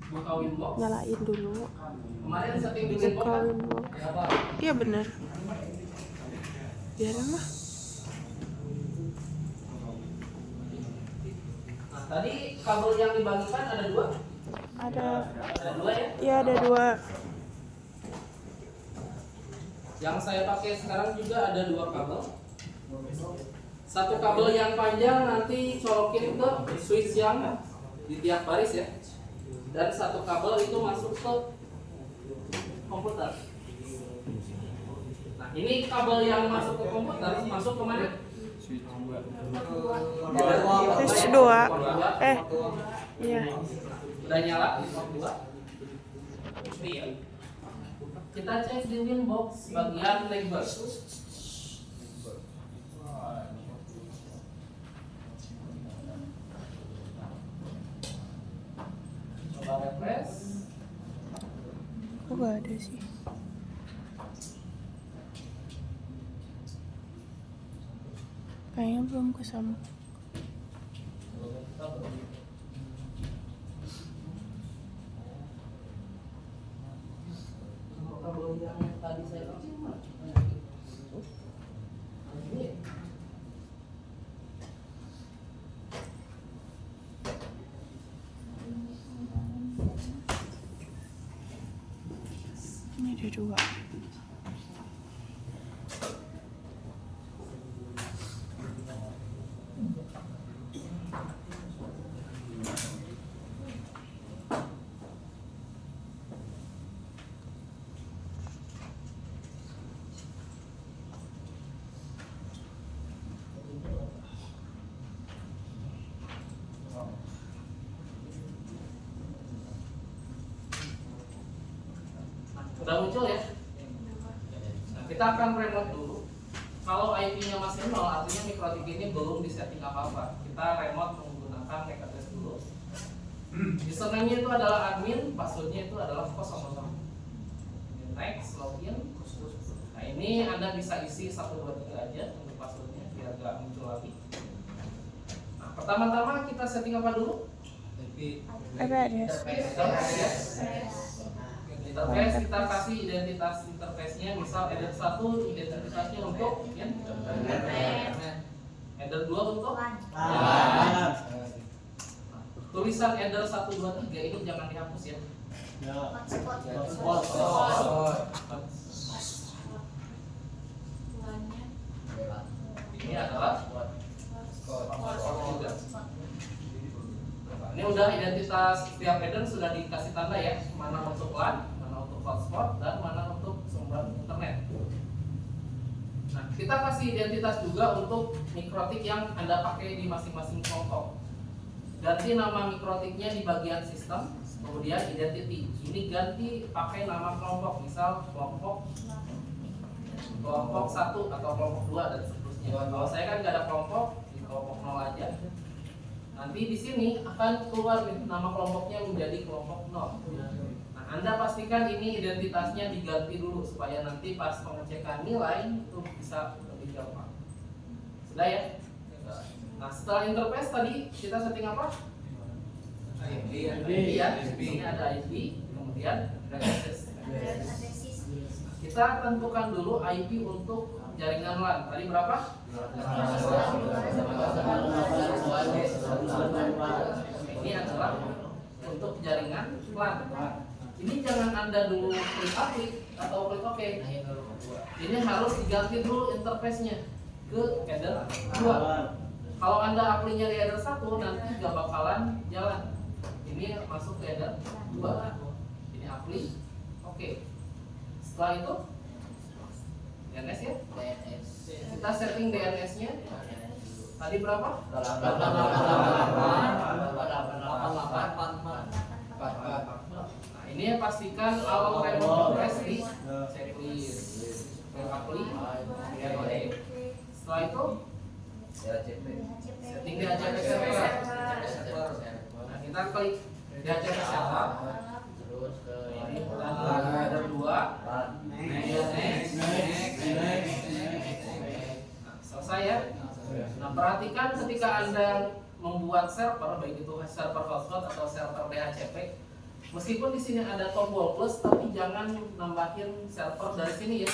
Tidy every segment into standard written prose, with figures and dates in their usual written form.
Nyalain dulu. Kemarin setting di Buka Winbox. Iya bener. Biarin lah. Nah, tadi kabel yang dibagikan ada dua. Ada Dua ya? Iya ada dua. Yang saya pakai sekarang juga ada dua kabel. Satu kabel yang panjang nanti colokin ke switch yang di tiap baris ya. Dan satu kabel itu masuk ke komputer. Nah, ini kabel yang masuk ke komputer masuk ke mana? Switch 2. Iya. Udah nyala di port 2. Kita cek di Winbox bagian label. Coba refresh. Kok gak ada sih? Kayaknya belum kesambung. Kabel yang tadi saya pakai mana? Ini. Ini ada dua. Udah muncul ya? Nah, kita akan remote dulu. Kalau IP-nya masih 0, artinya mikrotik ini belum disetting apa-apa. Kita remote menggunakan MAC address dulu. Username-nya itu adalah admin, password-nya itu adalah 00. Next, login. Nah, ini Anda bisa isi 1, 2, 3 aja untuk password-nya biar gak muncul lagi. Nah, pertama-tama kita setting apa dulu? Interface kita kasih identitas interface-nya, misal header 1 identitasnya untuk header 2 untuk tulisan header 1, 2, 3 ini jangan dihapus ya. Ini adalah juga. Ini udah identitas setiap header sudah dikasih tanda ya, mana untuk LAN, mana untuk hotspot, dan mana untuk sumber internet. Nah, kita kasih identitas juga untuk mikrotik yang Anda pakai di masing-masing kelompok. Ganti nama mikrotiknya di bagian sistem, kemudian identity. Ini ganti pakai nama kelompok, misal kelompok 1 atau kelompok 2 dan seterusnya. Kalau saya kan nggak ada kelompok, di kelompok 0 aja. Nanti di sini akan keluar nama kelompoknya menjadi kelompok 0. Nah, Anda pastikan ini identitasnya diganti dulu supaya nanti pas pengecekan nilai itu bisa lebih gampang. Sudah ya? Nah, setelah interface tadi kita setting apa? IP ya. Di sini ada IP, kemudian access. Kita tentukan dulu IP untuk jaringan LAN. Tadi berapa? Ini adalah untuk jaringan LAN. Ini jangan Anda dulu klik atau klik OK. Ini harus diganti dulu interface-nya ke header 2. Kalau Anda apply-nya di header 1 nanti gak bakalan jalan. Ini masuk ke header 2. Ini apply. Oke. Setelah itu DNS ya? Kita setting DNS-nya. Tadi berapa? 88. Nah, ini pastikan auto remote address di checklist. Apply. Setelah itu setting DHCP server. Nah, kita klik DHCP server. Dan ada 2. Selesai ya. Nah, perhatikan ketika Anda membuat server, baik itu server hotspot atau server DHCP, Meskipun di sini ada tombol plus, tapi jangan nambahin server dari sini ya,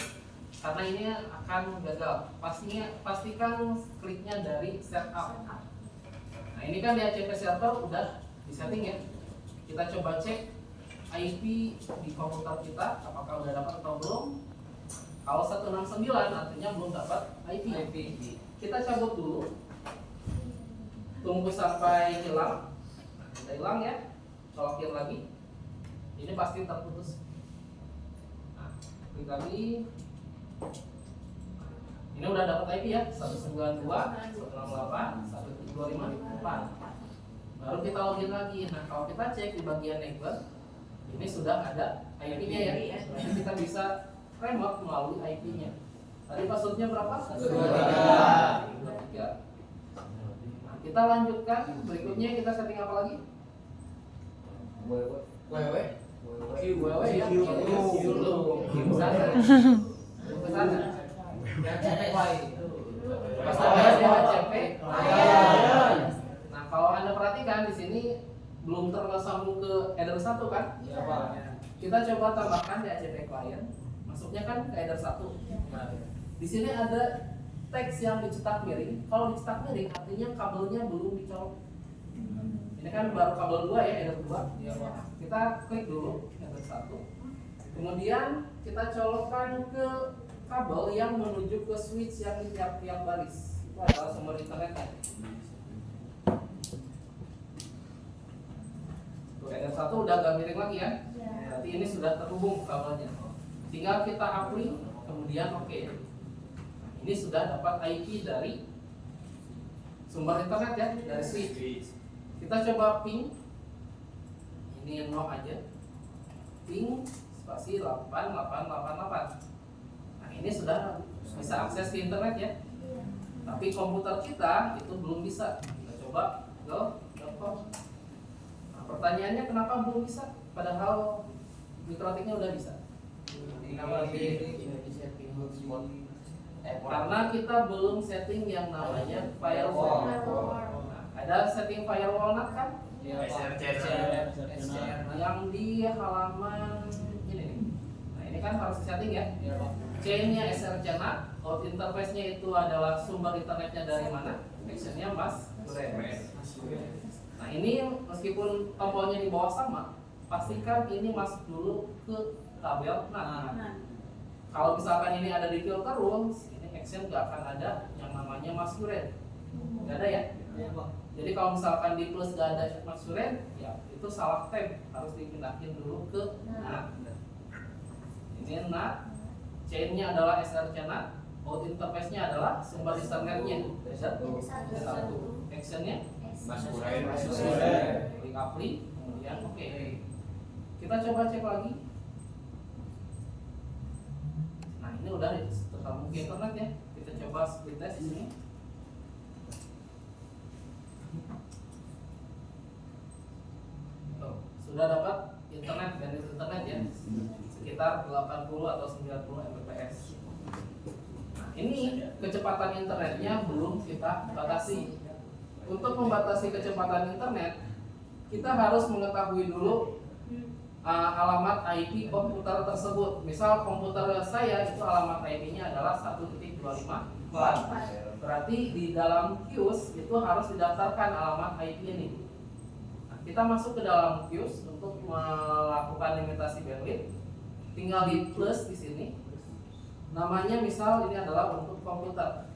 karena ini akan gagal. Pastikan kliknya dari setup. Nah ini kan di ACP server udah disetting ya. Kita coba cek IP di komputer kita, apakah udah dapat atau belum. Kalau 169 artinya belum dapat IP. Kita cabut dulu, tunggu sampai hilang. Udah hilang ya, colokin lagi. Ini pasti terputus. Nah, klik lagi. Ini udah dapat IP ya, 192, 168, 125, 4. Baru kita login lagi. Nah, kalau kita cek di bagian network, ini sudah ada IP-nya ya. Jadi kita bisa remote melalui IP-nya. Tadi passwordnya berapa? 123. Nah, kita lanjutkan. Berikutnya kita setting apa lagi? QWW ya. Kesana. Nah, kalau Anda perhatikan di sini belum tersambung ke header 1 kan? Iya, Pak. Kita coba tambahkan di ACP client. Masuknya kan ke header 1. Di sini ada teks yang dicetak miring. Kalau dicetak miring artinya kabelnya belum dicolok. Ini kan baru kabel 2 ya, header 2. Iya, Pak. Kita klik dulu header 1. Kemudian kita colokkan ke kabel yang menuju ke switch yang di tiap-tiap baris. Itu adalah sumber internetnya. Header 1 udah agak miring lagi ya. Berarti ini sudah terhubung kabelnya. Tinggal kita apply, kemudian oke. Ini sudah dapat IP dari sumber internet ya, dari switch. Kita coba ping. Ini no aja. Ping spasi 8888. Nah, ini sudah bisa akses ke internet ya. Tapi komputer kita itu belum bisa. Kita coba go.com. Nah, pertanyaannya kenapa belum bisa? Padahal mikrotiknya udah bisa. Karena kita belum setting yang namanya firewall. Nah, ada setting firewall NAT kan? Yang di halaman ini nih. Nah ini kan harus setting ya. C-nya SRC NAT, out interface-nya itu adalah sumber internetnya dari mana? Action-nya Mas. Nah ini meskipun tombolnya di bawah sama, pastikan ini masuk dulu ke tabel NAT. Kalau misalkan ini ada di filter rules, ini action gak akan ada yang namanya masquerade. Gak ada ya? Jadi kalau misalkan di plus gak ada masquerade, ya itu salah tab, harus dipindahin dulu ke NAT. Ini NAT, chain-nya adalah SRC NAT, out interface-nya adalah sumber internetnya. Satu, action-nya masquerade. Klik apply, kemudian oke. Kita coba cek lagi. Nah ini udah tersambung ke internet ya. Kita coba split test di sini. Tuh, sudah dapat internet dan internet ya, sekitar 80 atau 90 Mbps. Nah ini kecepatan internetnya belum kita batasi. Untuk membatasi kecepatan internet, kita harus mengetahui dulu alamat IP komputer tersebut. Misal komputer saya itu alamat IP-nya adalah 1.25. Berarti di dalam queues itu harus didaftarkan alamat IP ini. Nah, kita masuk ke dalam queues untuk melakukan limitasi bandwidth. Tinggal di plus di sini. Namanya misal ini adalah untuk komputer.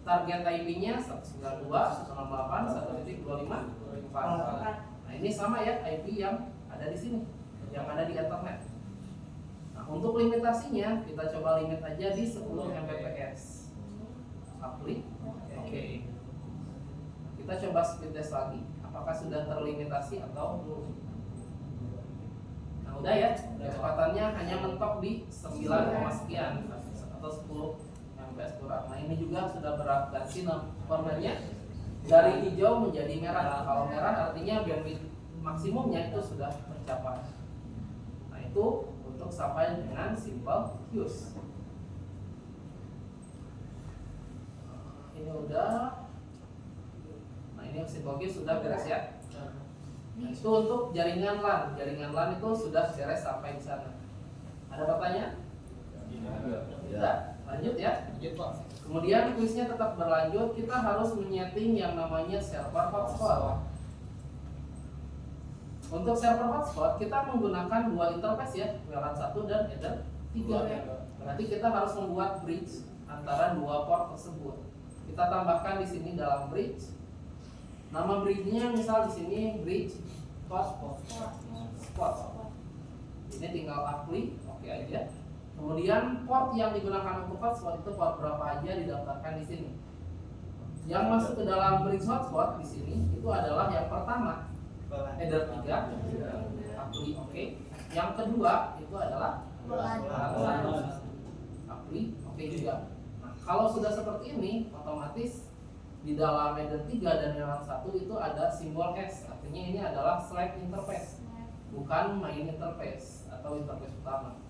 Target IP-nya 192.168.1.25. Nah, ini sama ya IP yang ada di sini, yang ada di internet. Nah, untuk limitasinya kita coba limit aja di 10 Mbps. Apply. Oke. Kita coba speed test lagi, apakah sudah terlimitasi atau belum. Nah, udah ya, kecepatannya hanya mentok di 9, sekian atau 10 Mbps kurang. Nah, ini juga sudah berganti warnanya dari hijau menjadi merah. Kalau merah artinya bandwidth maksimumnya itu sudah tercapai. Nah, itu untuk sampai dengan simple use. Ini udah. Nah, ini simple use sudah beres ya. Dan itu untuk jaringan LAN. Jaringan LAN itu sudah beres sampai di sana. Ada pertanyaan? Tidak. Lanjut ya. Kemudian kuisnya tetap berlanjut. Kita harus menyeting yang namanya server hotspot. Untuk server hotspot kita menggunakan dua interface ya, WLAN 1 dan header 3. Berarti kita harus membuat bridge antara dua port tersebut. Kita tambahkan di sini dalam bridge. Nama bridge-nya misal di sini bridge hotspot. Ini tinggal apply, oke aja. Kemudian port yang digunakan untuk hotspot itu port berapa aja didaftarkan di sini. Yang masuk ke dalam bridge hotspot di sini itu adalah yang pertama header 3, apply, oke. Yang kedua itu adalah apply, oke juga. Nah, kalau sudah seperti ini, otomatis di dalam header 3 dan WLAN 1 itu ada simbol S. Artinya ini adalah Slack interface, bukan main interface atau interface utama.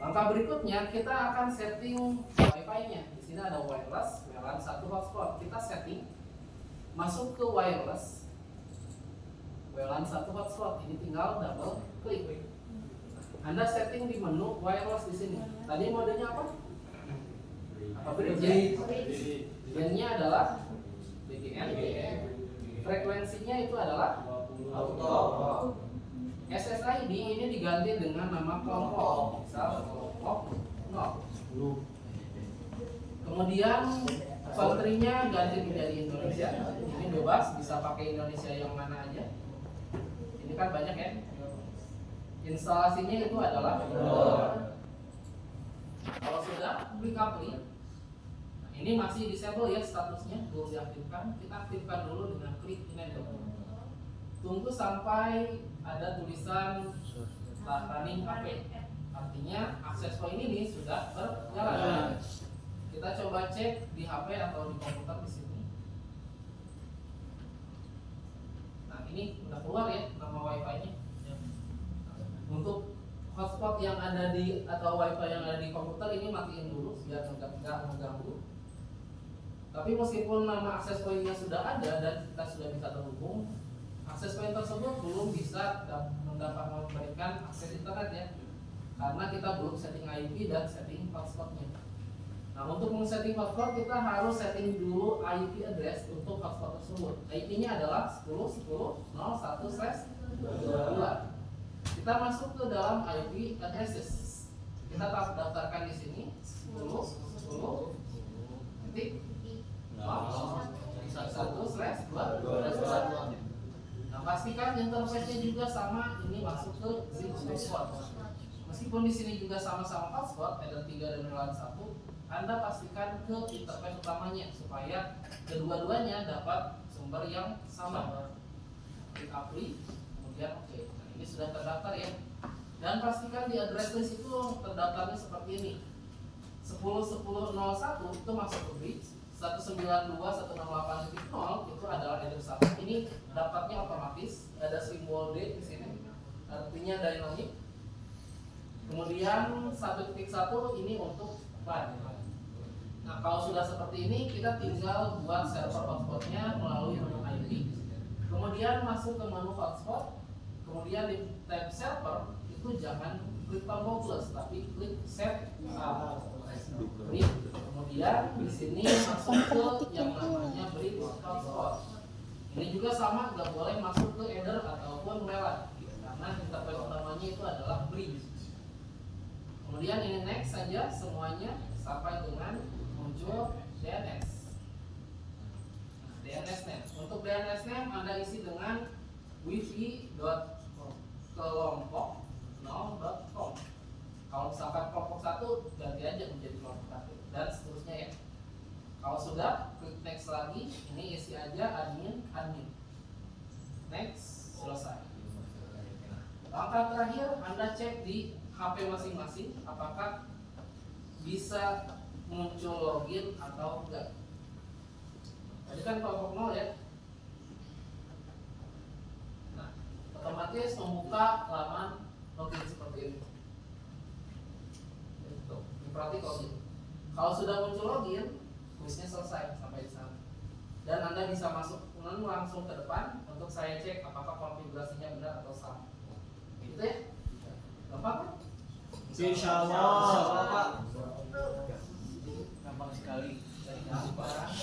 Langkah berikutnya kita akan setting Wi-Fi-nya. Di sini ada wireless, WLAN 1 hotspot. Kita setting masuk ke wireless, WLAN 1 hotspot. Ini tinggal double klik. Anda setting di menu wireless di sini. Tadi modenya apa? Apa bridge? Bridge-nya adalah BGN. Frekuensinya itu adalah auto. SSID ini diganti dengan nama kelompok. Misal kelompok 0. Kemudian country-nya ganti menjadi Indonesia. Ini bebas, bisa pakai Indonesia yang mana aja. Ini kan banyak ya. Instalasinya itu adalah kalau sudah klik apply. Nah, ini masih disable ya statusnya, belum diaktifkan. Kita aktifkan dulu dengan klik enable. Tunggu sampai ada tulisan running HP. Artinya akses point ini sudah berjalan. Kita coba cek di HP atau di komputer di sini. Nah, ini udah keluar ya nama Wi-Fi-nya. Untuk hotspot yang ada di atau Wi-Fi yang ada di komputer ini matiin dulu biar nggak mengganggu. Tapi meskipun nama akses point-nya sudah ada dan kita sudah bisa terhubung, akses point tersebut belum bisa mendapat memberikan akses internet ya, karena kita belum setting IP dan setting hotspotnya. Nah, untuk men-setting hotspot kita harus setting dulu IP address untuk hotspot tersebut. IP-nya adalah 10.1/2. Kita masuk ke dalam IP addresses. Kita daftarkan di sini 10.1/2. Nah, pastikan interface-nya juga sama. Ini masuk ke bridge hotspot. Meskipun di sini juga sama-sama hotspot, header 3 dan WLAN 1, Anda pastikan ke interface utamanya supaya kedua-duanya dapat sumber yang sama. Klik apply, kemudian oke. Nah, ini sudah terdaftar ya. Dan pastikan di address list itu terdaftarnya seperti ini. 10.10.01 itu masuk ke bridge. 192.168.0 itu adalah header 1. Ini dapatnya otomatis, ada simbol D di sini, artinya dynamic. Kemudian 1.1 ini untuk LAN. Nah, kalau sudah seperti ini, kita tinggal buat server hotspotnya melalui menu IP. Kemudian masuk ke menu hotspot. Kemudian di tab server itu jangan klik tombol plus, tapi klik set up. Kemudian di sini masuk ke yang namanya bridge hotspot. Ini juga sama, nggak boleh masuk ke header ataupun WLAN karena interface utamanya itu adalah bridge. Kemudian ini next saja semuanya sampai dengan muncul DNS. DNS name. Untuk DNS name Anda isi dengan wifi.kelompok0.com. Kalau misalkan kelompok 1 ganti aja menjadi kelompok 1 dan seterusnya ya. Kalau sudah klik next lagi, ini isi aja admin. Next, selesai. Langkah terakhir Anda cek di HP masing-masing apakah bisa muncul login atau enggak. Tadi kan kelompok 0 ya. Nah, otomatis membuka laman login seperti ini. Berarti login. Kalau sudah muncul login, kuisnya selesai sampai di sana. Dan Anda bisa masuk teman-teman langsung ke depan untuk saya cek apakah konfigurasinya benar atau salah. Gitu ya? Gampang kan? Insya Allah. Pak. Gampang sekali. Gampang.